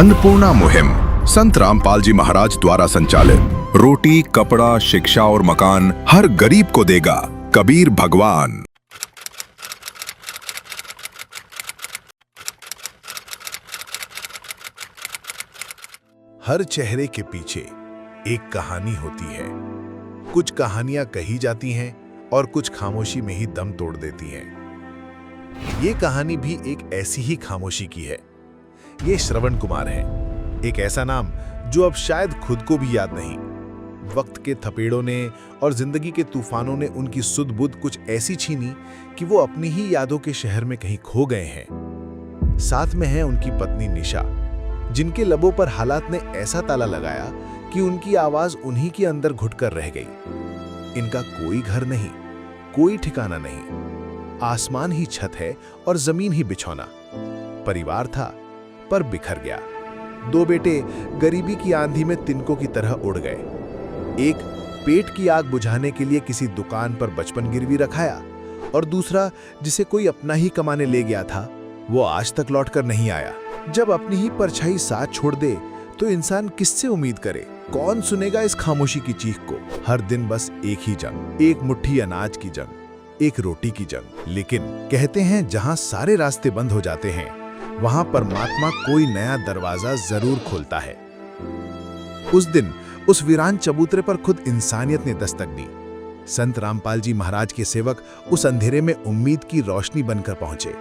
अन्नपूर्णा मुहिम संत रामपाल जी महाराज द्वारा संचालित। रोटी, कपड़ा, शिक्षा और मकान हर गरीब को देगा कबीर भगवान। हर चेहरे के पीछे एक कहानी होती है। कुछ कहानियां कही जाती हैं और कुछ खामोशी में ही दम तोड़ देती हैं। ये कहानी भी एक ऐसी ही खामोशी की है। ये श्रवण कुमार है, एक ऐसा नाम जो अब शायद खुद को भी याद नहीं। वक्त के थपेड़ों ने और जिंदगी के तूफानों ने उनकी सुध बुध कुछ ऐसी छीनी कि वो अपनी ही यादों के शहर में कहीं खो गए हैं। साथ में है उनकी पत्नी निशा, जिनके लबों पर हालात ने ऐसा ताला लगाया कि उनकी आवाज उन्हीं के अंदर घुटकर रह गई। इनका कोई घर नहीं, कोई ठिकाना नहीं, आसमान ही छत है और जमीन ही बिछौना। परिवार था पर बिखर गया। दो बेटे गरीबी की आंधी में तिनकों की तरह उड़ गए। एक पेट की आग बुझाने के लिए किसी दुकान पर बचपन गिरवी रखाया और दूसरा, जिसे कोई अपना ही कमाने ले गया था, वो आज तक लौटकर नहीं आया। जब अपनी ही परछाई साथ छोड़ दे तो इंसान किससे उम्मीद करे? कौन सुनेगा इस खामोशी की चीख को? हर दिन बस एक ही जंग, एक मुट्ठी अनाज की जंग, एक रोटी की जंग। लेकिन कहते हैं जहां सारे रास्ते बंद हो जाते हैं, वहां परमात्मा कोई नया दरवाजा जरूर खोलता है। उस दिन उस वीरान चबूतरे पर खुद इंसानियत ने दस्तक दी। संत रामपाल जी महाराज के सेवक उस अंधेरे में उम्मीद की रोशनी बनकर पहुंचे।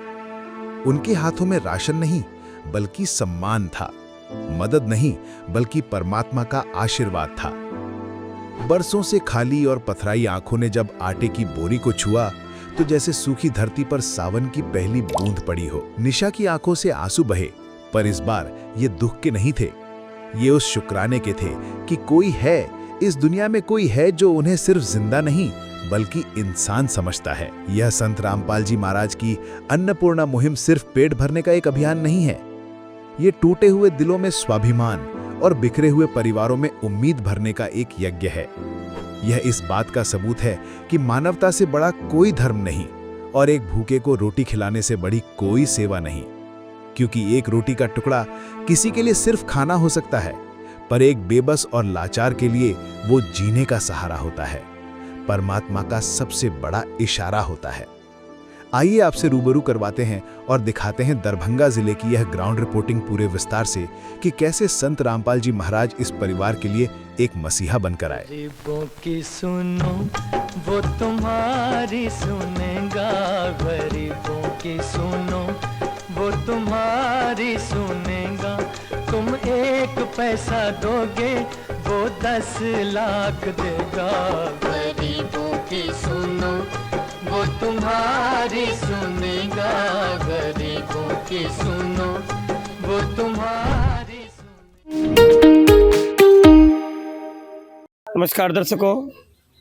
उनके हाथों में राशन नहीं बल्कि सम्मान था, मदद नहीं बल्कि परमात्मा का आशीर्वाद था। बरसों से खाली और पथराई आंखों ने जब आटे की बोरी को छुआ तो जैसे सूखी धरती पर सावन की पहली बूंद पड़ी हो। निशा की आंखों से आंसू बहे, पर इस बार ये दुख के नहीं थे, ये उस शुक्राने के थे कि कोई है, इस दुनिया में कोई है जो उन्हें सिर्फ जिंदा नहीं बल्कि इंसान समझता है। यह संत रामपाल जी महाराज की अन्नपूर्णा मुहिम सिर्फ पेट भरने का एक अभियान नहीं है। ये टूटे हुए दिलों में स्वाभिमान और बिखरे हुए परिवारों में उम्मीद भरने का एक यज्ञ है। यह इस बात का सबूत है कि मानवता से बड़ा कोई धर्म नहीं और एक भूखे को रोटी खिलाने से बड़ी कोई सेवा नहीं। क्योंकि एक रोटी का टुकड़ा किसी के लिए सिर्फ खाना हो सकता है, पर एक बेबस और लाचार के लिए वो जीने का सहारा होता है, परमात्मा का सबसे बड़ा इशारा होता है। आइए आपसे रूबरू करवाते हैं और दिखाते हैं दरभंगा जिले की यह ग्राउंड रिपोर्टिंग पूरे विस्तार से कि कैसे संत रामपाल जी महाराज इस परिवार के लिए एक मसीहा बनकर आए। गरीबों की सुनो वो तुम्हारी सुनेगा, गरीबों की सुनो वो तुम्हारी सुनेगा। तुम एक पैसा दोगे वो 10 लाख देगा। गरीबों की सुनो वो तुम्हारी सुनेगा, गरीबों की सुनो वो तुम्हारी नमस्कार दर्शकों,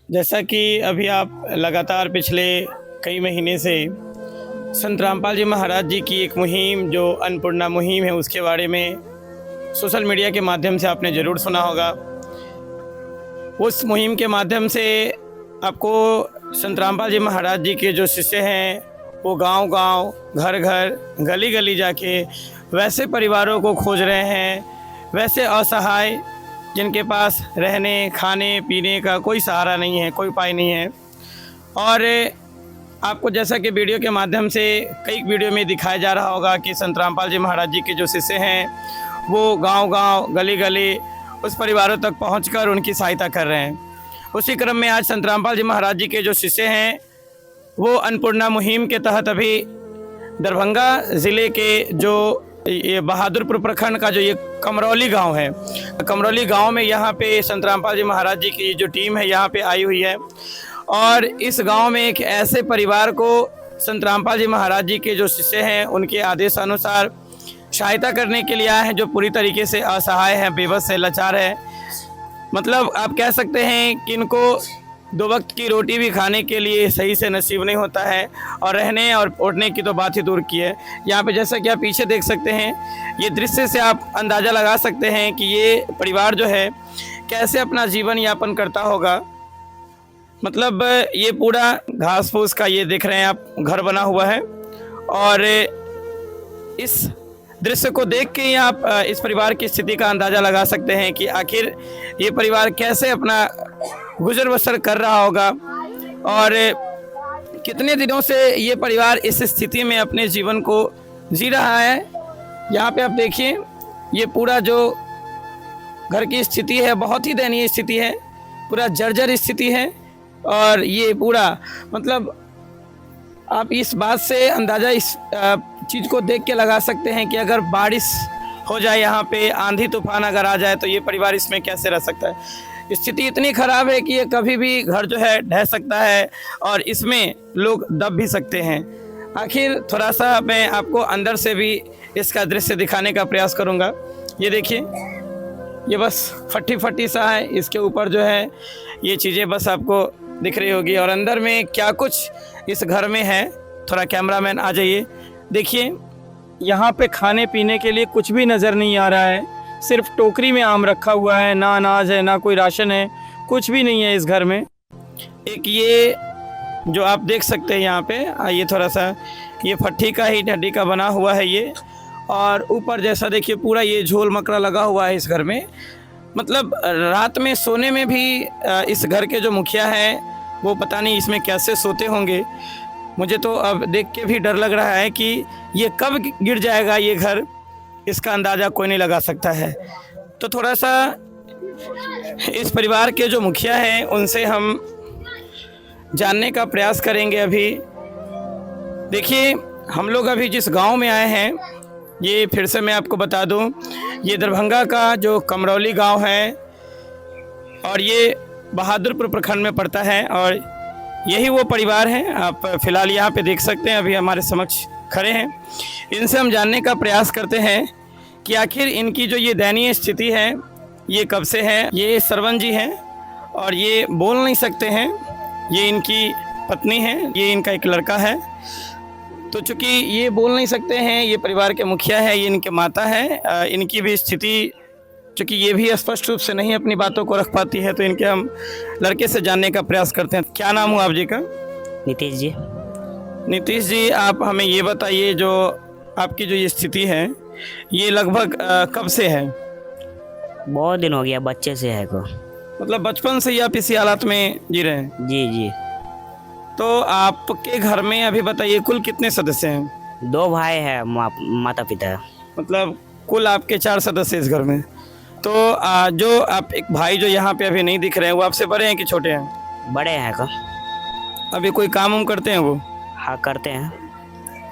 जैसा कि अभी आप लगातार पिछले कई महीने से संत रामपाल जी महाराज जी की एक मुहिम जो अन्नपूर्णा मुहिम है उसके बारे में सोशल मीडिया के माध्यम से आपने ज़रूर सुना होगा। उस मुहिम के माध्यम से आपको संत रामपाल जी महाराज जी के जो शिष्य हैं वो गांव-गांव, घर-घर, गली-गली जाके वैसे परिवारों को खोज रहे हैं, वैसे असहाय जिनके पास रहने, खाने, पीने का कोई सहारा नहीं है, कोई उपाय नहीं है। और आपको जैसा कि वीडियो के माध्यम से कई वीडियो में दिखाया जा रहा होगा कि संत रामपाल जी महाराज जी के जो शिष्य हैं वो गांव-गांव, गली-गली उस परिवारों तक पहुंचकर उनकी सहायता कर रहे हैं। उसी क्रम में आज संत रामपाल जी महाराज जी के जो शिष्य हैं वो अन्नपूर्णा मुहिम के तहत अभी दरभंगा ज़िले के जो ये बहादुरपुर प्रखंड का जो ये कमरौली गांव है, कमरौली गांव में यहाँ पे संत रामपाल जी महाराज जी की जो टीम है यहाँ पे आई हुई है। और इस गांव में एक ऐसे परिवार को संत रामपाल जी महाराज जी के जो शिष्य हैं उनके आदेशानुसार सहायता करने के लिए आए हैं, जो पूरी तरीके से असहाय हैं, बेबस है, लाचार है। मतलब आप कह सकते हैं कि इनको 2 वक्त की रोटी भी खाने के लिए सही से नसीब नहीं होता है और रहने और ओढ़ने की तो बात ही दूर की है। यहाँ पे जैसा कि आप पीछे देख सकते हैं, ये दृश्य से आप अंदाज़ा लगा सकते हैं कि ये परिवार जो है कैसे अपना जीवन यापन करता होगा। मतलब ये पूरा घास फूस का ये देख रहे हैं आप घर बना हुआ है और इस दृश्य को देख के ही आप इस परिवार की स्थिति का अंदाज़ा लगा सकते हैं कि आखिर ये परिवार कैसे अपना गुजर बसर कर रहा होगा और कितने दिनों से ये परिवार इस स्थिति में अपने जीवन को जी रहा है। यहाँ पे आप देखिए, ये पूरा जो घर की स्थिति है बहुत ही दयनीय स्थिति है, पूरा जर्जर स्थिति है। और ये पूरा मतलब आप इस बात से अंदाज़ा इस चीज़ को देख के लगा सकते हैं कि अगर बारिश हो जाए, यहाँ पे आंधी तूफान अगर आ जाए तो ये परिवार इसमें कैसे रह सकता है। स्थिति इतनी ख़राब है कि ये कभी भी घर जो है ढह सकता है और इसमें लोग दब भी सकते हैं। आखिर थोड़ा सा मैं आपको अंदर से भी इसका दृश्य दिखाने का प्रयास करूँगा। ये देखिए, ये बस फटी फटी सा है, इसके ऊपर जो है ये चीज़ें बस आपको दिख रही होगी और अंदर में क्या कुछ इस घर में है। थोड़ा कैमरामैन आ जाइए, देखिए यहाँ पे खाने पीने के लिए कुछ भी नज़र नहीं आ रहा है, सिर्फ टोकरी में आम रखा हुआ है, ना अनाज है ना कोई राशन है, कुछ भी नहीं है इस घर में। एक ये जो आप देख सकते हैं यहाँ पे, ये थोड़ा सा ये फट्टी का ही हड्डी का बना हुआ है ये, और ऊपर जैसा देखिए पूरा ये झोल मकड़ा लगा हुआ है इस घर में। मतलब रात में सोने में भी इस घर के जो मुखिया हैं वो पता नहीं इसमें कैसे सोते होंगे। मुझे तो अब देख के भी डर लग रहा है कि ये कब गिर जाएगा ये घर, इसका अंदाज़ा कोई नहीं लगा सकता है। तो थोड़ा सा इस परिवार के जो मुखिया हैं उनसे हम जानने का प्रयास करेंगे। अभी देखिए, हम लोग अभी जिस गांव में आए हैं, ये फिर से मैं आपको बता दूं, ये दरभंगा का जो कमरौली गांव है और ये बहादुरपुर प्रखंड में पड़ता है और यही वो परिवार हैं आप फ़िलहाल यहाँ पे देख सकते हैं, अभी हमारे समक्ष खड़े हैं। इनसे हम जानने का प्रयास करते हैं कि आखिर इनकी जो ये दयनीय स्थिति है ये कब से है। ये सरवन जी हैं और ये बोल नहीं सकते हैं, ये इनकी पत्नी है, ये इनका एक लड़का है। तो चूँकि ये बोल नहीं सकते हैं, ये परिवार के मुखिया है, ये इनके माता है, इनकी भी स्थिति चूँकि ये भी स्पष्ट रूप से नहीं अपनी बातों को रख पाती है, तो इनके हम लड़के से जानने का प्रयास करते हैं। क्या नाम हुआ आप जी का? नीतीश जी। नीतीश जी, आप हमें ये बताइए, जो आपकी जो ये स्थिति है ये लगभग कब से है? बहुत दिन हो गया, बच्चे से है को। मतलब बचपन से ही आप इसी हालात में जी रहे हैं? जी जी। तो आपके घर में अभी बताइए कुल कितने सदस्य हैं? 2 भाई है, माता पिता। मतलब कुल आपके 4 सदस्य इस घर में। तो जो आप एक भाई जो यहाँ पे अभी नहीं दिख रहे हैं, वो आपसे बड़े हैं कि छोटे हैं? बड़े हैं का। अभी कोई काम उम करते हैं वो? हाँ करते हैं।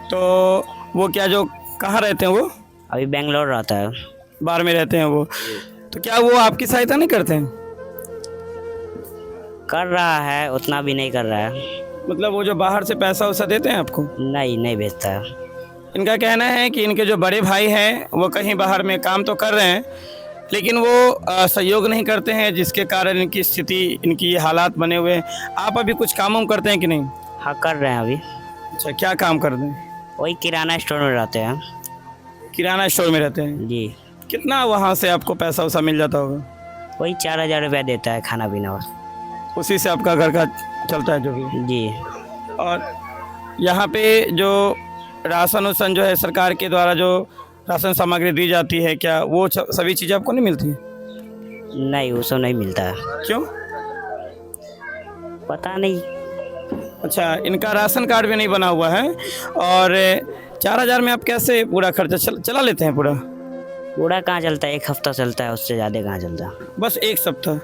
तो वो क्या, जो कहाँ रहते हैं वो? अभी बेंगलोर रहता है। बाहर में रहते हैं वो। तो क्या वो आपकी सहायता नहीं करते हैं? कर रहा है, उतना भी नहीं कर रहा है। मतलब वो जो बाहर से पैसा वैसा देते हैं आपको? नहीं भेजता है। इनका कहना है कि इनके जो बड़े भाई हैं वो कहीं बाहर में काम तो कर रहे हैं, लेकिन वो सहयोग नहीं करते हैं, जिसके कारण इनकी स्थिति, इनकी ये हालात बने हुए हैं। आप अभी कुछ काम उम करते हैं कि नहीं? हाँ कर रहे हैं अभी। अच्छा, क्या काम करते हैं? वही किराना स्टोर में रहते हैं। किराना स्टोर में रहते हैं जी। कितना वहाँ से आपको पैसा वैसा मिल जाता होगा? वही 4000 रुपया देता है खाना पीना बस। उसी से आपका घर का चलता है जो भी? जी। और यहाँ पे जो राशन उसन जो है सरकार के द्वारा जो राशन सामग्री दी जाती है, क्या वो सभी चीज़ें आपको नहीं मिलती? नहीं, वो सब नहीं मिलता है। क्यों? पता नहीं। अच्छा, इनका राशन कार्ड भी नहीं बना हुआ है। और 4000 में आप कैसे पूरा खर्चा चला लेते हैं? पूरा कहाँ चलता है, 1 हफ्ता चलता है, उससे ज़्यादा कहाँ चलता है। बस 1 सप्ताह?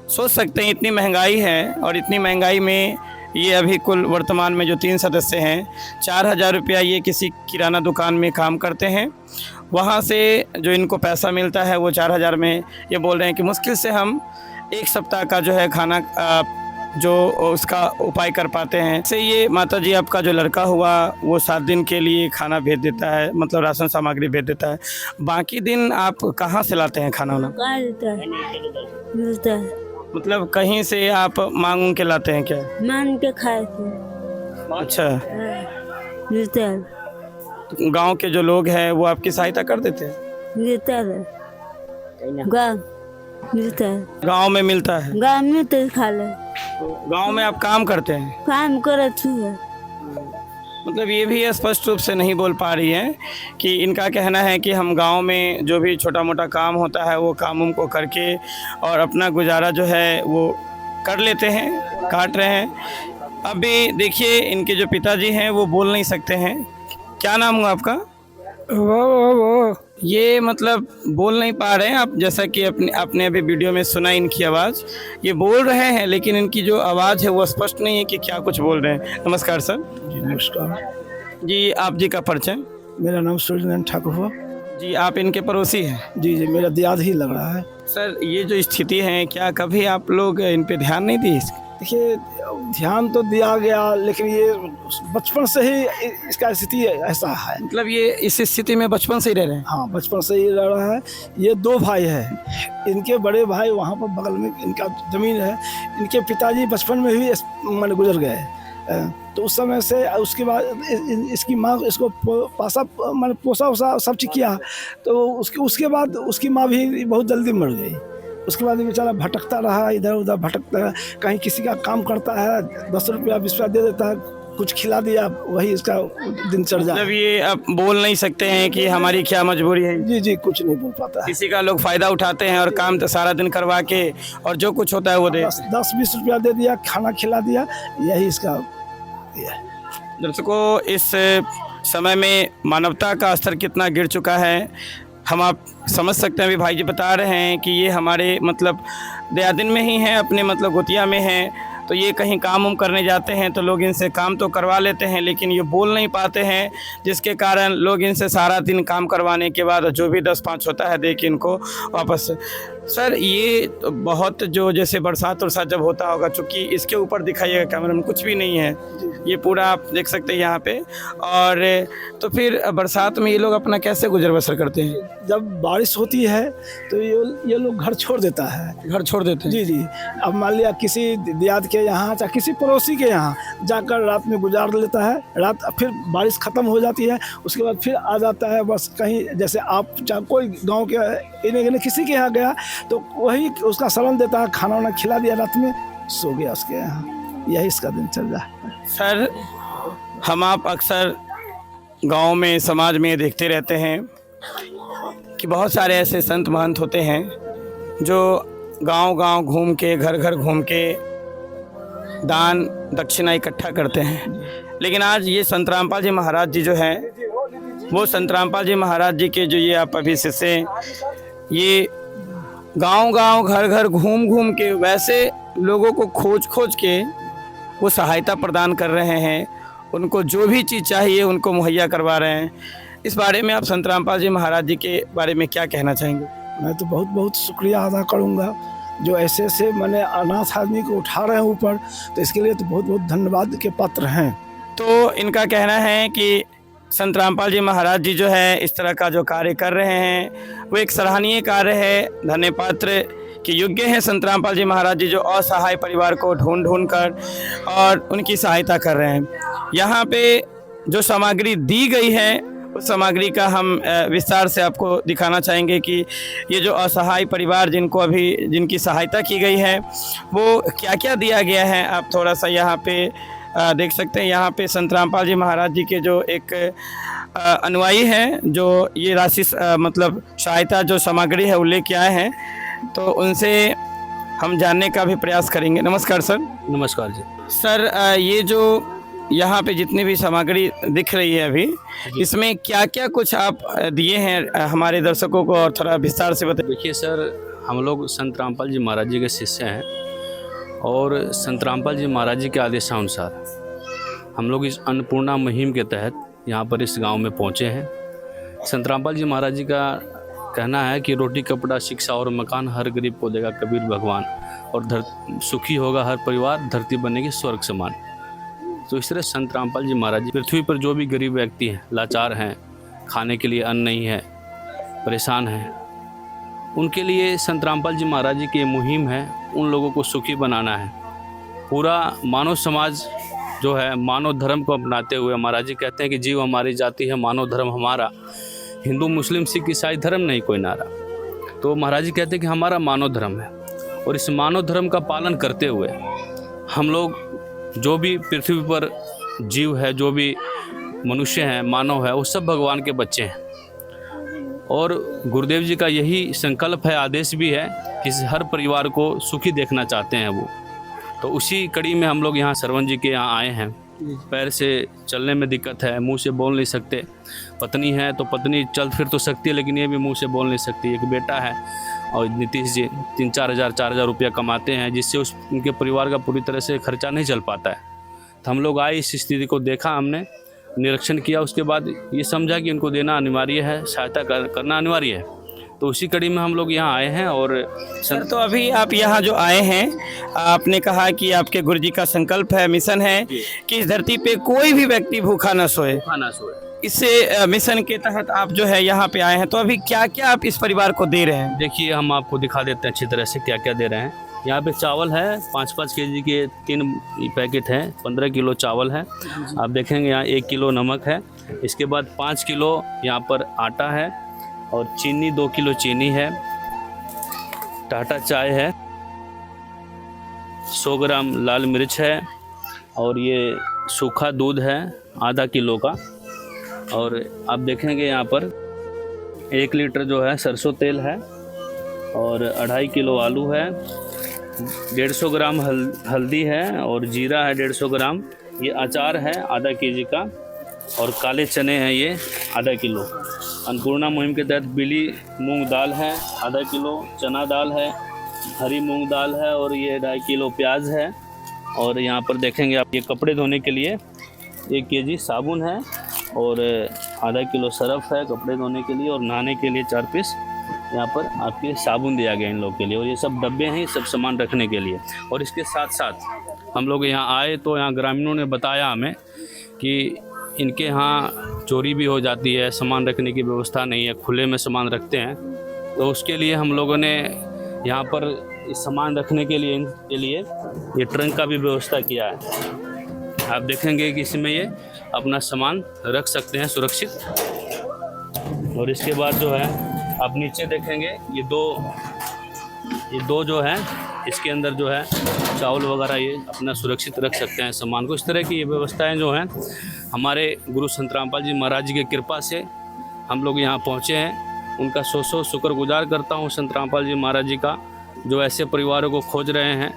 सोच सकते हैं इतनी महंगाई है, और इतनी महंगाई में ये अभी कुल वर्तमान में जो 3 सदस्य हैं, 4000 रुपया ये किसी किराना दुकान में काम करते हैं, वहाँ से जो इनको पैसा मिलता है वो 4000 में ये बोल रहे हैं कि मुश्किल से हम 1 सप्ताह का जो है खाना जो उसका उपाय कर पाते हैं। से ये माता जी, आपका जो लड़का हुआ वो 7 दिन के लिए खाना भेज देता है, मतलब राशन सामग्री भेज देता है। बाकी दिन आप कहाँ से लाते हैं खाना वाना? मिलता है। मतलब कहीं से आप मांग के लाते हैं क्या? मान के खाए थे। अच्छा, मिलता है। तो गांव के जो लोग हैं वो आपकी सहायता कर देते हैं? मिलता है। गाँव मिलता है। गांव में मिलता है? गाँव में तो खा ले। गांव में आप काम करते हैं? काम करत हुए। मतलब ये भी स्पष्ट रूप से नहीं बोल पा रही हैं कि इनका कहना है कि हम गांव में जो भी छोटा मोटा काम होता है वो काम उनको करके और अपना गुजारा जो है वो कर लेते हैं, काट रहे हैं। अभी देखिए इनके जो पिताजी हैं वो बोल नहीं सकते हैं। क्या नाम हुआ आपका? वो ये मतलब बोल नहीं पा रहे हैं आप, जैसा कि आपने अभी वीडियो में सुना इनकी आवाज़। ये बोल रहे हैं लेकिन इनकी जो आवाज़ है वो स्पष्ट नहीं है कि क्या कुछ बोल रहे हैं। नमस्कार सर। जी नमस्कार, जी आप जी का परिचय? मेरा नाम सूर्यनारायण ठाकुर हुआ। जी आप इनके पड़ोसी हैं? जी जी, मेरा दियाद ही लग रहा है। सर ये जो स्थिति है, क्या कभी आप लोग इन पे ध्यान नहीं दिए? देखिए, ध्यान तो दिया गया लेकिन ये बचपन से ही इसका स्थिति ऐसा है। मतलब ये इस स्थिति में बचपन से ही रह रहे हैं? हाँ, बचपन से ही रह रहा है। ये 2 भाई हैं, इनके बड़े भाई वहाँ पर बगल में इनका ज़मीन है। इनके पिताजी बचपन में ही मैंने गुजर गए, तो उस समय से उसके बाद इसकी माँ इसको पोसा वोसा सब चीज़ किया। तो उसके बाद उसकी माँ भी बहुत जल्दी मर गई। उसके बाद बेचारा भटकता रहा, इधर उधर भटकता रहा। कहीं किसी का काम करता है, 10 रुपया 20 रुपया दे देता है, कुछ खिला दिया, वही इसका दिनचर्या। मतलब ये अब बोल नहीं सकते हैं कि हमारी क्या मजबूरी है? जी जी, कुछ नहीं बोल पाता है। किसी का लोग फ़ायदा उठाते हैं और काम तो सारा दिन करवा के और जो कुछ होता है वो दे 10-20 रुपया दे दिया, खाना खिला दिया, यही इसका है। दर्शकों, इस समय में मानवता का स्तर कितना गिर चुका है हम आप समझ सकते हैं। अभी भाई जी बता रहे हैं कि ये हमारे मतलब दयादिन में ही हैं, अपने मतलब गोतिया में हैं। तो ये कहीं काम उम करने जाते हैं तो लोग इनसे काम तो करवा लेते हैं लेकिन ये बोल नहीं पाते हैं, जिसके कारण लोग इनसे सारा दिन काम करवाने के बाद जो भी 10-5 होता है दे के इनको वापस। सर ये तो बहुत जो जैसे बरसात वरसात जब होता होगा, चूँकि इसके ऊपर दिखाइएगा कैमरा में, कुछ भी नहीं है, ये पूरा आप देख सकते हैं यहाँ पे। और तो फिर बरसात में ये लोग अपना कैसे गुजर बसर करते हैं? जब बारिश होती है तो ये लोग घर छोड़ देता है। घर छोड़ देते हैं? जी जी। अब मान लिया किसी दियाद के यहाँ या किसी पड़ोसी के यहाँ जाकर रात में गुजार लेता है। रात फिर बारिश ख़त्म हो जाती है, उसके बाद फिर आ जाता है। बस कहीं जैसे आप कोई गांव के इन्हें किसी के यहाँ गया तो वही उसका शरण देता है, खाना वाना खिला दिया, रात में सो गया उसके यहाँ। यही इसका दिन चल रहा है। सर हम आप अक्सर गांव में समाज में देखते रहते हैं कि बहुत सारे ऐसे संत महंत होते हैं जो गांव-गांव घूम के, घर-घर घूम के दान दक्षिणा इकट्ठा करते हैं। लेकिन आज ये संत रामपाल जी महाराज जी जो हैं, वो संत रामपाल जी महाराज जी के जो ये आप अभी शिष्य हैं, ये गांव-गांव घर-घर घूम के वैसे लोगों को खोज के वो सहायता प्रदान कर रहे हैं। उनको जो भी चीज़ चाहिए उनको मुहैया करवा रहे हैं। इस बारे में आप संत रामपाल जी महाराज जी के बारे में क्या कहना चाहेंगे? मैं तो बहुत बहुत शुक्रिया अदा करूँगा जो ऐसे मैंने अनाथ आदमी को उठा रहे हैं ऊपर, तो इसके लिए तो बहुत बहुत धन्यवाद के पात्र हैं। तो इनका कहना है कि संत रामपाल जी महाराज जी जो है इस तरह का जो कार्य कर रहे हैं वो एक सराहनीय कार्य है, धन्य पात्र के योग्य हैं। संत रामपाल जी महाराज जी जो असहाय परिवार को ढूंढ कर और उनकी सहायता कर रहे हैं। यहाँ पे जो सामग्री दी गई है उस सामग्री का हम विस्तार से आपको दिखाना चाहेंगे कि ये जो असहाय परिवार जिनकी सहायता की गई है वो क्या क्या दिया गया है। आप थोड़ा सा यहाँ पे देख सकते हैं। यहाँ पे संत रामपाल जी महाराज जी के जो एक अनुयायी हैं जो ये राशि मतलब सहायता जो सामग्री है वो लेके आए हैं, तो उनसे हम जानने का भी प्रयास करेंगे। नमस्कार सर। नमस्कार जी। सर ये जो यहाँ पे जितनी भी सामग्री दिख रही है अभी, इसमें क्या क्या कुछ आप दिए हैं हमारे दर्शकों को, और थोड़ा विस्तार से बताइए। देखिए सर, हम लोग संत रामपाल जी महाराज जी के शिष्य हैं और संत रामपाल जी महाराज जी के आदेशानुसार हम लोग इस अन्नपूर्णा मुहिम के तहत यहाँ पर इस गांव में पहुँचे हैं। संत रामपाल जी महाराज जी का कहना है कि रोटी कपड़ा शिक्षा और मकान हर गरीब को देगा कबीर भगवान, और सुखी होगा हर परिवार, धरती बनेगी स्वर्ग समान। तो इस तरह संत रामपाल जी महाराज जी पृथ्वी पर जो भी गरीब व्यक्ति हैं, लाचार हैं, खाने के लिए अन्न नहीं है, परेशान हैं, उनके लिए संत रामपाल जी महाराज जी की ये मुहिम है, उन लोगों को सुखी बनाना है। पूरा मानव समाज जो है मानव धर्म को अपनाते हुए, महाराज जी कहते हैं कि जीव हमारी जाति है, मानव धर्म हमारा, हिंदू मुस्लिम सिख ईसाई धर्म नहीं कोई नारा। तो महाराज जी कहते हैं कि हमारा मानव धर्म है, और इस मानव धर्म का पालन करते हुए हम लोग जो भी पृथ्वी पर जीव है, जो भी मनुष्य हैं, मानव है, वो सब भगवान के बच्चे हैं। और गुरुदेव जी का यही संकल्प है, आदेश भी है कि हर परिवार को सुखी देखना चाहते हैं वो। तो उसी कड़ी में हम लोग यहाँ सरवन जी के यहाँ आए हैं। पैर से चलने में दिक्कत है, मुंह से बोल नहीं सकते। पत्नी है तो पत्नी चल फिर तो सकती है, लेकिन ये भी मुंह से बोल नहीं सकती। एक बेटा है और नीतीश जी 4 हज़ार रुपया कमाते हैं, जिससे उनके परिवार का पूरी तरह से खर्चा नहीं चल पाता है। तो हम लोग आए, इस स्थिति को देखा, हमने निरीक्षण किया, उसके बाद ये समझा कि इनको देना अनिवार्य है, सहायता करना अनिवार्य है। तो उसी कड़ी में हम लोग यहाँ आए हैं। और सर, तो अभी आप यहाँ जो आए हैं, आपने कहा कि आपके गुरु जी का संकल्प है, मिशन है कि इस धरती पे कोई भी व्यक्ति भूखा न सोए। इससे मिशन के तहत आप जो है यहाँ पे आए हैं, तो अभी क्या क्या आप इस परिवार को दे रहे हैं? देखिए, हम आपको दिखा देते हैं अच्छी तरह से क्या क्या दे रहे हैं। यहाँ पे चावल है, 5-5 केजी के 3 पैकेट हैं, 15 किलो चावल है। आप देखेंगे यहाँ 1 किलो नमक है। इसके बाद 5 किलो यहाँ पर आटा है, और चीनी 2 किलो चीनी है, टाटा चाय है, 100 ग्राम लाल मिर्च है, और ये सूखा दूध है आधा किलो का। और आप देखेंगे यहाँ पर 1 लीटर जो है सरसों तेल है, और 2.5 किलो आलू है, 150 ग्राम हल्दी है, और जीरा है 150 ग्राम। ये अचार है आधा केजी का, और काले चने हैं ये आधा किलो। अन्नपूर्णा मुहिम के तहत पीली मूंग दाल है आधा किलो, चना दाल है, हरी मूंग दाल है, और ये 2.5 किलो प्याज है। और यहाँ पर देखेंगे आप, ये कपड़े धोने के लिए 1 केजी साबुन है, और आधा किलो सरफ है कपड़े धोने के लिए, और नहाने के लिए 4 पीस यहाँ पर आपके साबुन दिया गया इन लोग के लिए। और ये सब डब्बे हैं, सब सामान रखने के लिए। और इसके साथ साथ हम लोग यहाँ आए तो यहाँ ग्रामीणों ने बताया हमें कि इनके यहाँ चोरी भी हो जाती है, सामान रखने की व्यवस्था नहीं है, खुले में सामान रखते हैं। तो उसके लिए हम लोगों ने यहाँ पर इस सामान रखने के लिए ये ट्रंक का भी व्यवस्था किया है। आप देखेंगे कि इसमें ये अपना सामान रख सकते हैं सुरक्षित। और इसके बाद जो है आप नीचे देखेंगे, ये दो जो है, इसके अंदर जो है चावल वगैरह ये अपना सुरक्षित रख सकते हैं सामान को। इस तरह की ये व्यवस्थाएं जो हैं हमारे गुरु संत रामपाल जी महाराज जी की कृपा से हम लोग यहाँ पहुँचे हैं। उनका सौ शुक्रगुजार करता हूँ संत रामपाल जी महाराज जी का, जो ऐसे परिवारों को खोज रहे हैं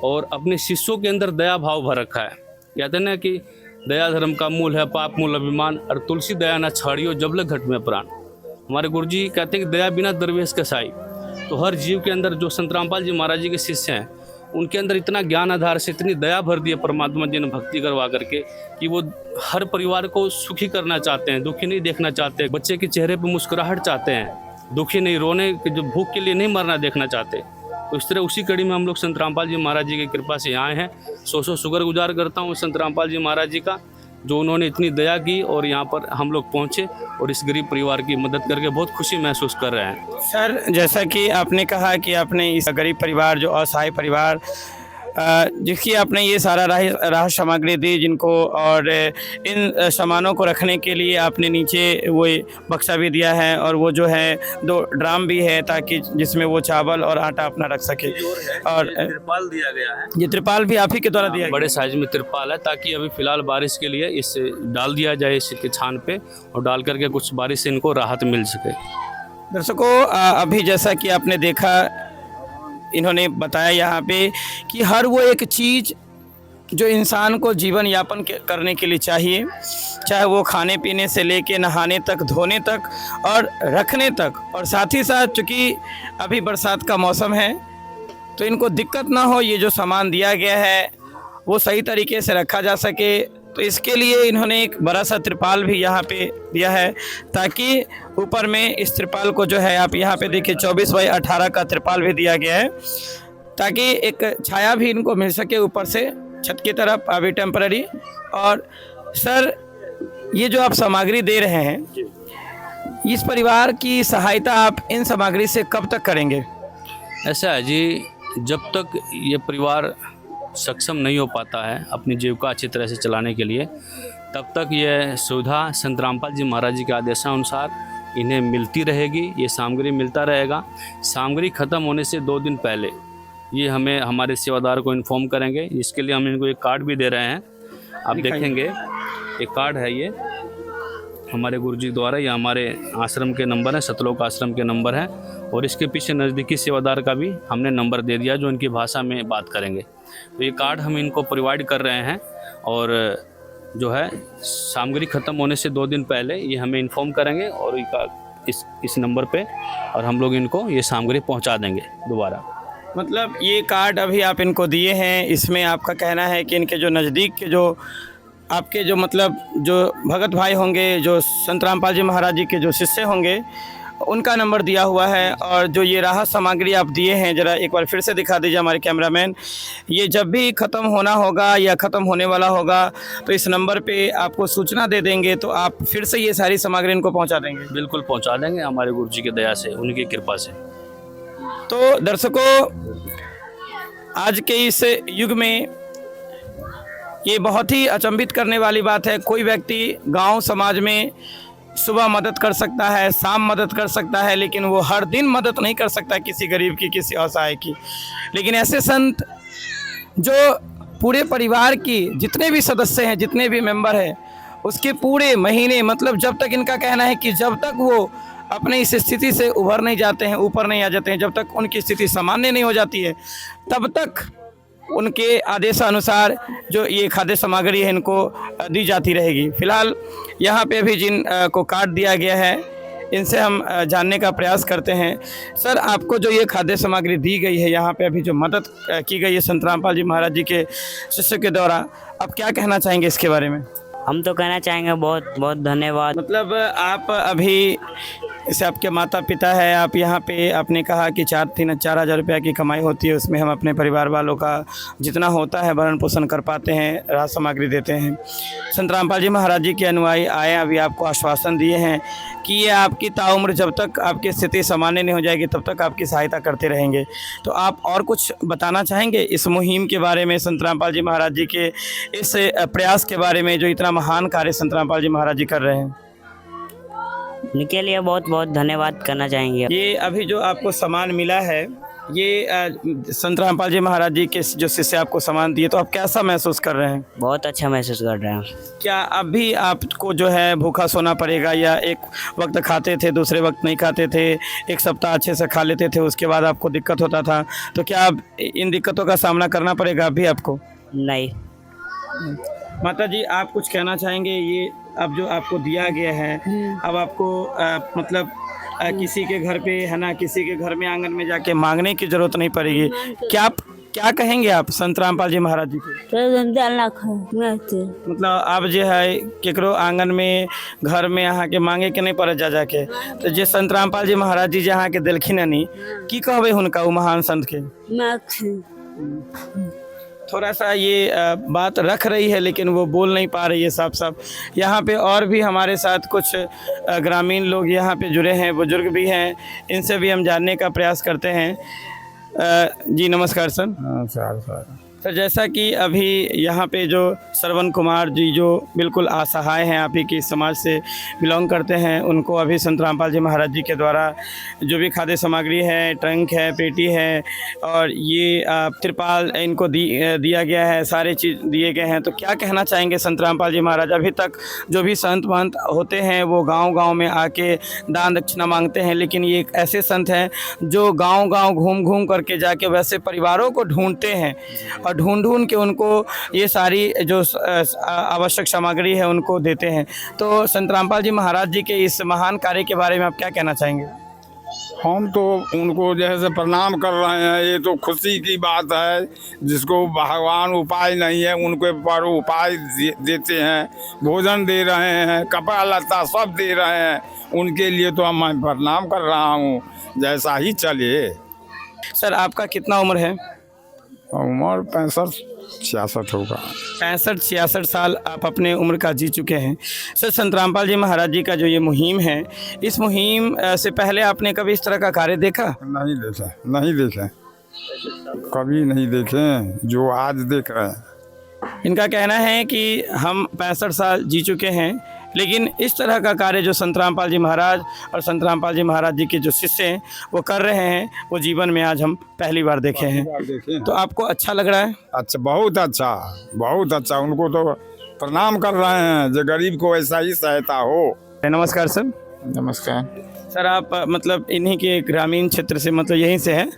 और अपने शिष्यों के अंदर दया भाव भर रखा है। कहते हैं ना कि दया धर्म का मूल है, पाप मूल अभिमान, और तुलसी दया न छाड़ियो जब लग घट में प्राण। हमारे गुरु जी कहते हैं कि दया बिना दरवेश कसाई। तो हर जीव के अंदर जो संत रामपाल जी महाराज जी के शिष्य हैं, उनके अंदर इतना ज्ञान आधार से इतनी दया भर दी है परमात्मा जी ने भक्ति करवा करके, कि वो हर परिवार को सुखी करना चाहते हैं, दुखी नहीं देखना चाहते। बच्चे के चेहरे पर मुस्कुराहट चाहते हैं, दुखी नहीं, रोने के जो भूख के लिए नहीं मरना देखना चाहते। तो इस तरह उसी कड़ी में हम लोग संत रामपाल जी महाराज जी की कृपा से आए हैं। सौ शुक्रगुजार करता हूँ संत रामपाल जी महाराज जी का, जो उन्होंने इतनी दया की और यहाँ पर हम लोग पहुँचे और इस गरीब परिवार की मदद करके बहुत खुशी महसूस कर रहे हैं। सर, जैसा कि आपने कहा कि आपने इस गरीब परिवार, जो असहाय परिवार, जिसकी आपने ये सारा राहत सामग्री दी जिनको, और इन सामानों को रखने के लिए आपने नीचे वो बक्सा भी दिया है, और वो जो है 2 ड्राम भी है, ताकि जिसमें वो चावल और आटा अपना रख सके। और तिरपाल दिया गया है, ये तिरपाल भी आप ही के द्वारा दिया गया? बड़े साइज में तिरपाल है, ताकि अभी फिलहाल बारिश के लिए इसे डाल दिया जाए इसके छान पे, और डाल करके कुछ बारिश से इनको राहत मिल सके। दर्शकों, अभी जैसा कि आपने देखा, इन्होंने बताया यहाँ पे कि हर वो एक चीज़ जो इंसान को जीवन यापन करने के लिए चाहिए, चाहे वो खाने पीने से लेके नहाने तक, धोने तक और रखने तक, और साथ ही साथ चूँकि अभी बरसात का मौसम है तो इनको दिक्कत ना हो, ये जो सामान दिया गया है वो सही तरीके से रखा जा सके। तो इसके लिए इन्होंने एक बड़ा सा त्रिपाल भी यहाँ पे दिया है, ताकि ऊपर में इस त्रिपाल को जो है आप यहाँ पे देखिए 24x18 का त्रिपाल भी दिया गया है, ताकि एक छाया भी इनको मिल सके ऊपर से छत की तरफ अभी टेम्पररी। और सर, ये जो आप सामग्री दे रहे हैं, इस परिवार की सहायता आप इन सामग्री से कब तक करेंगे? ऐसा है जी, जब तक ये परिवार सक्षम नहीं हो पाता है अपनी जीविका अच्छी तरह से चलाने के लिए, तब तक ये सुविधा संत रामपाल जी महाराज जी के आदेशानुसार इन्हें मिलती रहेगी, ये सामग्री मिलता रहेगा। सामग्री ख़त्म होने से 2 दिन पहले ये हमें हमारे सेवादार को इन्फॉर्म करेंगे। इसके लिए हम इनको एक कार्ड भी दे रहे हैं, आप देखेंगे एक कार्ड है ये हमारे गुरुजी द्वारा, ये हमारे आश्रम के नंबर हैं, सतलोक आश्रम के नंबर हैं, और इसके पीछे नज़दीकी सेवादार का भी हमने नंबर दे दिया जो इनकी भाषा में बात करेंगे। तो ये कार्ड हम इनको प्रोवाइड कर रहे हैं, और जो है सामग्री ख़त्म होने से 2 दिन पहले ये हमें इन्फॉर्म करेंगे और इस नंबर पे, और हम लोग इनको ये सामग्री पहुंचा देंगे दोबारा। मतलब ये कार्ड अभी आप इनको दिए हैं, इसमें आपका कहना है कि इनके जो नज़दीक के जो आपके जो मतलब जो भगत भाई होंगे, जो संत रामपाल जी महाराज जी के जो शिष्य होंगे, उनका नंबर दिया हुआ है। और जो ये राहत सामग्री आप दिए हैं, ज़रा एक बार फिर से दिखा दीजिए हमारे कैमरामैन। ये जब भी ख़त्म होना होगा या ख़त्म होने वाला होगा तो इस नंबर पे आपको सूचना दे देंगे, तो आप फिर से ये सारी सामग्री इनको पहुंचा देंगे। बिल्कुल पहुंचा देंगे हमारे गुरुजी की दया से, उनकी कृपा से। तो दर्शकों, आज के इस युग में ये बहुत ही अचंभित करने वाली बात है। कोई व्यक्ति गांव समाज में सुबह मदद कर सकता है, शाम मदद कर सकता है, लेकिन वो हर दिन मदद नहीं कर सकता किसी गरीब की, किसी असहाय की। लेकिन ऐसे संत जो पूरे परिवार की जितने भी सदस्य हैं, जितने भी मेंबर हैं, उसके पूरे महीने, मतलब जब तक इनका कहना है कि जब तक वो अपने इस स्थिति से उभर नहीं जाते हैं, ऊपर नहीं आ जाते हैं, जब तक उनकी स्थिति सामान्य नहीं हो जाती है, तब तक उनके आदेशानुसार जो ये खाद्य सामग्री है इनको दी जाती रहेगी। फ़िलहाल यहाँ पे अभी जिन को कार्ड दिया गया है, इनसे हम जानने का प्रयास करते हैं। सर, आपको जो ये खाद्य सामग्री दी गई है, यहाँ पे अभी जो मदद की गई है संत रामपाल जी महाराज जी के शिष्य के द्वारा, आप क्या कहना चाहेंगे इसके बारे में? हम तो कहना चाहेंगे बहुत बहुत धन्यवाद। मतलब आप अभी जैसे आपके माता पिता है, आप यहाँ पे आपने कहा कि 4,000 रुपया की कमाई होती है, उसमें हम अपने परिवार वालों का जितना होता है भरण पोषण कर पाते हैं, राहत सामग्री देते हैं। संत रामपाल जी महाराज जी के अनुयायी आए, अभी आपको आश्वासन दिए हैं कि ये आपकी ताउम्र, जब तक आपकी स्थिति सामान्य नहीं हो जाएगी तब तक आपकी सहायता करते रहेंगे। तो आप और कुछ बताना चाहेंगे इस मुहिम के बारे में, संत रामपाल जी महाराज जी के इस प्रयास के बारे में, जो इतना महान कार्य संत रामपाल जी महाराज जी कर रहे हैं? इनके लिए बहुत बहुत धन्यवाद करना चाहेंगे। ये अभी जो आपको सामान मिला है, ये संत रामपाल जी महाराज जी के जो शिष्य आपको सामान दिए, तो आप कैसा महसूस कर रहे हैं? बहुत अच्छा महसूस कर रहे हैं। क्या अभी आपको जो है भूखा सोना पड़ेगा, या एक वक्त खाते थे दूसरे वक्त नहीं खाते थे, एक सप्ताह अच्छे से खा लेते थे उसके बाद आपको दिक्कत होता था, तो क्या अब इन दिक्कतों का सामना करना पड़ेगा अभी आपको? नहीं। माता जी, आप कुछ कहना चाहेंगे? ये अब जो आपको दिया गया है, अब आपको मतलब किसी के घर पे है ना, किसी के घर में आंगन में जाके मांगने की जरूरत नहीं पड़ेगी। क्या कहेंगे आप संत रामपाल जी महाराज जी को? मतलब आप जो है केकरो आंगन में, घर में यहाँ के मांगे के नहीं पड़े जा जाके, तो जे संत रामपाल जी महाराज जी जहाँ के दिलखिन हनी, की कहबे हुनका, वो महान संत के? थोड़ा सा ये बात रख रही है लेकिन वो बोल नहीं पा रही है साफ साफ। यहाँ पे और भी हमारे साथ कुछ ग्रामीण लोग यहाँ पे जुड़े हैं, बुजुर्ग भी हैं, इनसे भी हम जानने का प्रयास करते हैं। जी नमस्कार सर। नमस्कार सर। सर, जैसा कि अभी यहाँ पे जो श्रवण कुमार जी जो बिल्कुल असहाय हैं, आप ही की समाज से बिलोंग करते हैं, उनको अभी संत रामपाल जी महाराज जी के द्वारा जो भी खाद्य सामग्री है, ट्रंक है, पेटी है, और ये तिरपाल इनको दिया गया है, सारे चीज़ दिए गए हैं। तो क्या कहना चाहेंगे संत रामपाल जी महाराज? अभी तक जो भी संत महंत होते हैं वो गाँव में आके दान दक्षिणा मांगते हैं, लेकिन ये एक ऐसे संत हैं जो गाँव घूम करके जाके वैसे परिवारों को ढूंढते हैं, और ढूंढ के उनको ये सारी जो आवश्यक सामग्री है उनको देते हैं। तो संत रामपाल जी महाराज जी के इस महान कार्य के बारे में आप क्या कहना चाहेंगे? हम तो उनको जैसे प्रणाम कर रहे हैं, ये तो खुशी की बात है। जिसको भगवान उपाय नहीं है उनके पर उपाय देते हैं, भोजन दे रहे हैं, कपड़ा लत्ता सब दे रहे हैं, उनके लिए तो मैं प्रणाम कर रहा हूँ, जैसा ही चले। सर, आपका कितना उम्र है? उम्र 65-66 होगा। 65-66 साल आप अपने उम्र का जी चुके हैं। सर, संत रामपाल जी महाराज जी का जो ये मुहिम है, इस मुहिम से पहले आपने कभी इस तरह का कार्य देखा? नहीं देखे, कभी नहीं देखे जो आज देख रहे हैं। इनका कहना है कि हम 65 साल जी चुके हैं, लेकिन इस तरह का कार्य जो संत रामपाल जी महाराज और संत रामपाल जी महाराज जी के जो शिष्य हैं वो कर रहे हैं, वो जीवन में आज हम पहली बार देखे हैं। तो आपको अच्छा लग रहा है? अच्छा, बहुत अच्छा। उनको तो प्रणाम कर रहे हैं जो गरीब को ऐसा ही सहायता हो। नमस्कार सर। नमस्कार सर आप मतलब इन्हीं के ग्रामीण क्षेत्र से मतलब यहीं से हैं?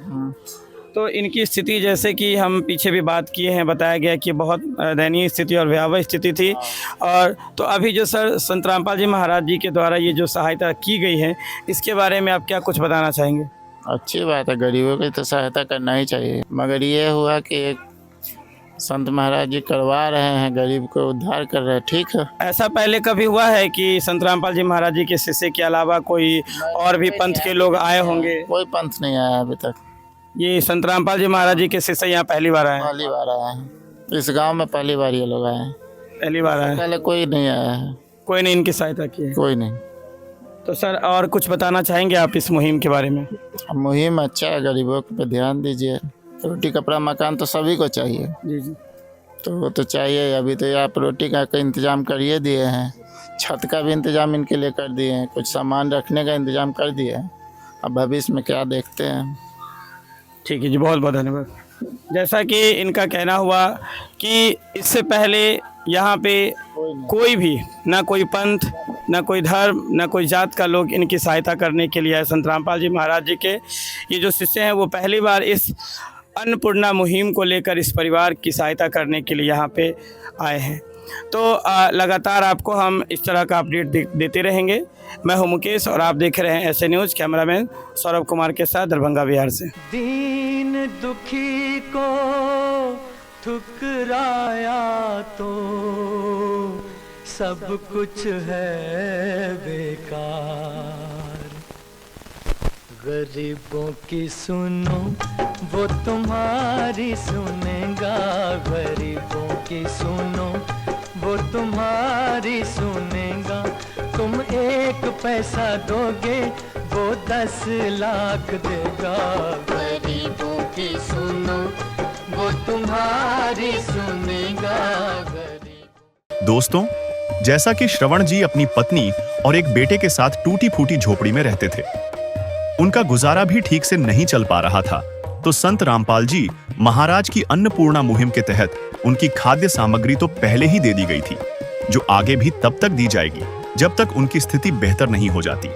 तो इनकी स्थिति जैसे कि हम पीछे भी बात किए हैं, बताया गया कि बहुत दयनीय स्थिति और भयावह स्थिति थी। और तो अभी जो सर संत रामपाल जी महाराज जी के द्वारा ये जो सहायता की गई है, इसके बारे में आप क्या कुछ बताना चाहेंगे? अच्छी बात है, गरीबों की तो सहायता करना ही चाहिए, मगर ये हुआ कि एक संत महाराज जी करवा रहे हैं, गरीब को उद्धार कर रहे हैं, ठीक है। ऐसा पहले कभी हुआ है कि संत रामपाल जी महाराज जी के शिष्य के अलावा कोई और भी पंथ के लोग आए होंगे? कोई पंथ नहीं आया अभी तक। ये संत रामपाल जी महाराज जी के शिष्य यहाँ पहली बार आए हैं? पहली बार आए हैं, इस गांव में पहली बार ये लोग आए हैं। पहली बार आए? पहले कोई नहीं आया है। कोई नहीं इनकी सहायता की है? कोई नहीं। तो सर और कुछ बताना चाहेंगे आप इस मुहिम के बारे में? मुहिम अच्छा है, गरीबों पे ध्यान दीजिए। रोटी कपड़ा मकान तो सभी को चाहिए। जी जी। तो वो तो चाहिए। अभी तो आप रोटी का इंतजाम करिए दिए हैं, छत का भी इंतजाम इनके लिए कर दिए हैं, कुछ सामान रखने का इंतजाम कर दिए हैं। अब भविष्य में क्या देखते हैं। ठीक है जी, बहुत बहुत धन्यवाद। जैसा कि इनका कहना हुआ कि इससे पहले यहाँ पे कोई भी, ना कोई पंथ, ना कोई धर्म, ना कोई जात का लोग इनकी सहायता करने के लिए आए। संत रामपाल जी महाराज जी के ये जो शिष्य हैं वो पहली बार इस अन्नपूर्णा मुहिम को लेकर इस परिवार की सहायता करने के लिए यहाँ पे आए हैं। तो लगातार आपको हम इस तरह का अपडेट देते रहेंगे। मैं हूं मुकेश और आप देख रहे हैं ऐसे न्यूज़। कैमरामैन सौरभ कुमार के साथ दरभंगा बिहार से। दीन दुखी को ठुकराया तो सब कुछ है बेकार। गरीबों की सुनो वो तुम्हारी सुनेगा, गरीबों की सुनो वो तुम्हारी सुनेगा। तुम 1 पैसा दोगे वो 10 लाख देगा। गरीबों की सुनो वो तुम्हारी सुनेगा। दोस्तों, जैसा कि श्रवण जी अपनी पत्नी और एक बेटे के साथ टूटी फूटी झोपड़ी में रहते थे, उनका गुजारा भी ठीक से नहीं चल पा रहा था, तो संत रामपाल जी महाराज की अन्नपूर्णा मुहिम के तहत उनकी खाद्य सामग्री तो पहले ही दे दी गई थी, जो आगे भी तब तक दी जाएगी जब तक उनकी स्थिति बेहतर नहीं हो जाती।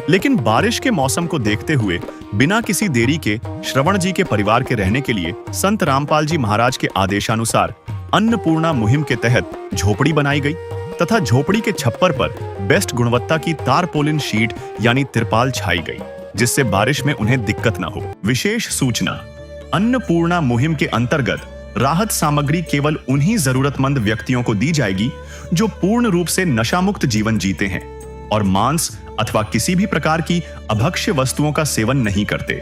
लेकिन बारिश के मौसम को देखते हुए बिना किसी देरी के श्रवण जी के परिवार के रहने के लिए संत रामपाल जी महाराज के आदेशानुसार अन्नपूर्णा मुहिम के तहत झोपड़ी बनाई गई तथा झोपड़ी के छप्पर पर बेस्ट गुणवत्ता की तारपोलिन शीट यानी तिरपाल छाई गई, जिससे बारिश में उन्हें दिक्कत न हो। विशेष सूचना, अन्नपूर्णा मुहिम के अंतर्गत राहत सामग्री केवल उन्हीं जरूरतमंद व्यक्तियों को दी जाएगी जो पूर्ण रूप से नशामुक्त जीवन जीते हैं और मांस अथवा किसी भी प्रकार की अभक्ष्य वस्तुओं का सेवन नहीं करते।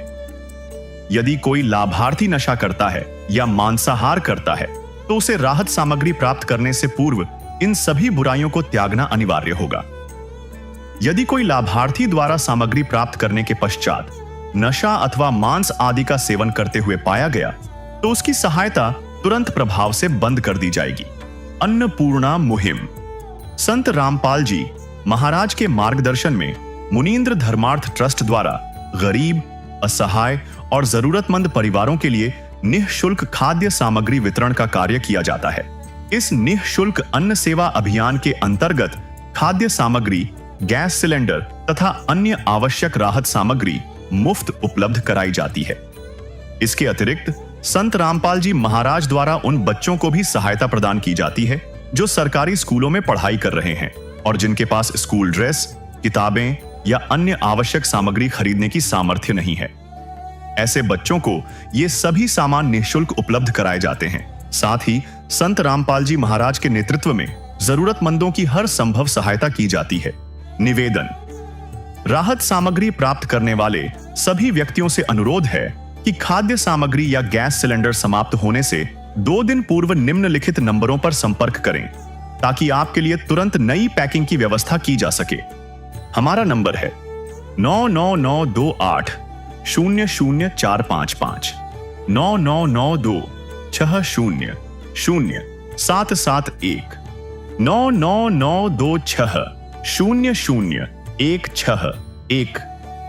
यदि कोई लाभार्थी नशा करता है या मांसाहार करता है तो उसे राहत सामग्री प्राप्त करने से पूर्व इन सभी बुराइयों को त्यागना अनिवार्य होगा। यदि कोई लाभार्थी द्वारा सामग्री प्राप्त करने के पश्चात नशा अथवा मांस आदि का सेवन करते हुए पाया गया तो उसकी सहायता तुरंत प्रभाव से बंद कर दी जाएगी। अन्नपूर्णा मुहिम संत रामपाल जी महाराज के मार्गदर्शन में मुनींद्र धर्मार्थ ट्रस्ट द्वारा गरीब, असहाय और जरूरतमंद परिवारों के लिए निःशुल्क खाद्य सामग्री वितरण का कार्य किया जाता है। इस निःशुल्क अन्न सेवा अभियान के अंतर्गत खाद्य सामग्री, गैस सिलेंडर तथा अन्य आवश्यक राहत सामग्री मुफ्त उपलब्ध कराई जाती है। इसके अतिरिक्त संत रामपाल जी महाराज द्वारा उन बच्चों को भी सहायता प्रदान की जाती है जो सरकारी स्कूलों में पढ़ाई कर रहे हैं और जिनके पास स्कूल ड्रेस, किताबें या अन्य आवश्यक सामग्री खरीदने की सामर्थ्य नहीं है। ऐसे बच्चों को ये सभी सामान निःशुल्क उपलब्ध कराए जाते हैं। साथ ही संत रामपाल जी महाराज के नेतृत्व में जरूरतमंदों की हर संभव सहायता की जाती है। निवेदन, राहत सामग्री प्राप्त करने वाले सभी व्यक्तियों से अनुरोध है कि खाद्य सामग्री या गैस सिलेंडर समाप्त होने से 2 दिन पूर्व निम्नलिखित नंबरों पर संपर्क करें ताकि आपके लिए तुरंत नई पैकिंग की व्यवस्था की जा सके। हमारा नंबर है 99928 00455 9992 60 0771 99926 0016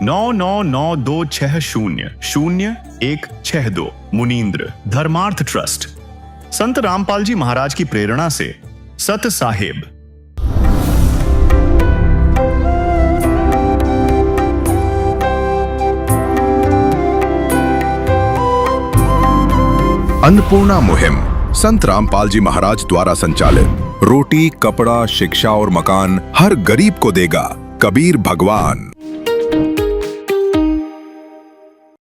99926 0162 मुनींद्र धर्मार्थ ट्रस्ट। संत रामपाल जी महाराज की प्रेरणा से सत साहिब। अन्नपूर्णा मुहिम संत रामपाल जी महाराज द्वारा संचालित। रोटी, कपड़ा, शिक्षा और मकान हर गरीब को देगा कबीर भगवान।